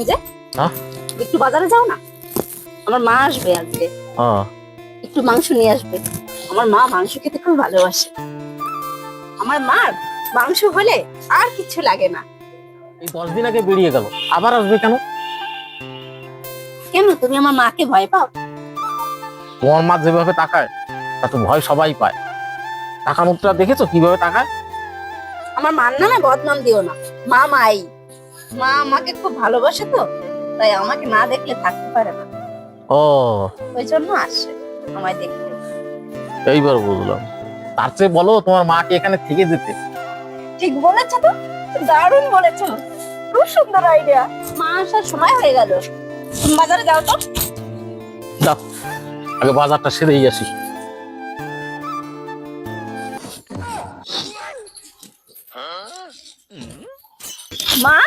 যে হ্যাঁ একটু বাজারে যাও না, আমার মা আসবে আজকে, হ্যাঁ একটু মাংস নিয়ে আসবে। আমার মা মাংস খেতে খুব ভালোবাসে। আমার মার মাংস হলে আর কিছু লাগে না। এই 10 দিন আগে বেরিয়ে গেল, আবার আসবে কেন? কেন, তুমি আমার মাকে ভয় পাও? তোমার মা যেভাবে তাকায় তাতে ভয় সবাই পায়। টাকা মুখটা দেখেছো কিভাবে তাকায়? আমার মার নামে বদনাম দিও না। মা মাই, মা আমাকে খুব ভালোবাসে তো, তাই আমাকে না দেখলে থাকতে পারে না। ও ওই জন্য আসে আমায় দেখতে। এইবার বুঝলাম। তার চেয়ে বলো তোমার মাকে এখানে থেকে যেতে। ঠিক বলেছো তো, দারুণ বলেছো, খুব সুন্দর আইডিয়া। মা আসার সময় হয়ে গেল, তুমি বাজারে যাও তো। যাও, আগে বাজারটা সেরেই আসি। মা,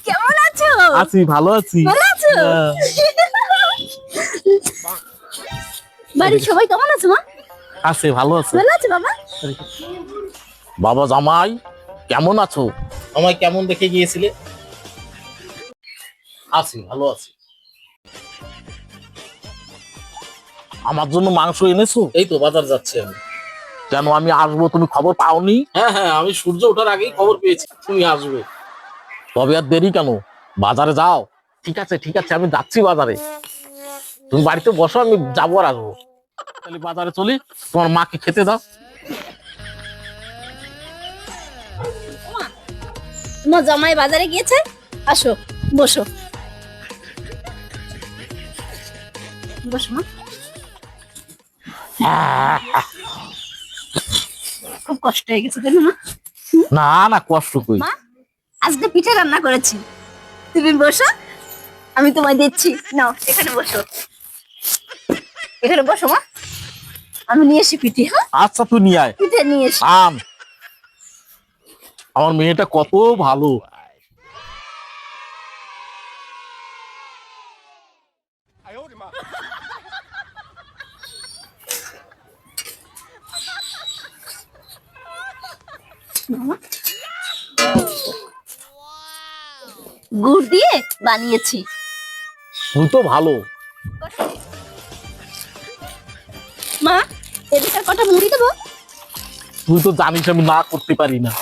কেমন আছো? আছি, ভালো আছি। ভালো আছো? বাড়ির সবাই কেমন আছে মা? আছে, ভালো আছে। ভালো আছে বাবা? বাবা জামাই কেমন আছো? আমায় কেমন দেখে গিয়েছিলে? আছি, ভালো আছি। আমার জন্য মাংস এনেছো? এই তো বাজার যাচ্ছি আমি। কেন আমি আসবো তুমি খবর পাওনি? হ্যাঁ হ্যাঁ, আমি সূর্য ওঠার আগেই খবর পেয়েছি তুমি আসবে। তবে আর দেরি কেন, বাজারে যাও। ঠিক আছে ঠিক আছে, আমি যাচ্ছি বাজারে। তুমি বাড়িতে বসো, আমি যাবো আর আসবো। তাহলে বাজারে চলি, তোমার মাকে খেতে দাও। তোমার জামাই বাজারে গিয়েছে, আসো বসো। বসো মা। খুব কষ্ট হয়ে গেছে কেন মা? না না, কষ্ট কই। মা, আজকে পিঠে রান্না করেছি, তুমি বসো, আমি তোমায় দিচ্ছি। নাও, এখানে বসো, এখানে বসো মা, আমি নিয়ে এসি পিঠে। হ্যাঁ, আচ্ছা তুই নিয়ে আয়। পিঠে নিয়ে এসি। আমার মেয়েটা কত ভালো। গুড় দিয়ে বানিয়েছি। তুই তো ভালো। মা, এদিকে কটা মুড়ি দেবো? তুই তো জানিস আমি না করতে পারি না।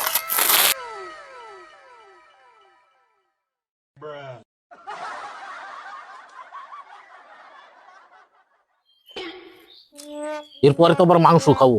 এরপরে তো আবার মাংস খাবো।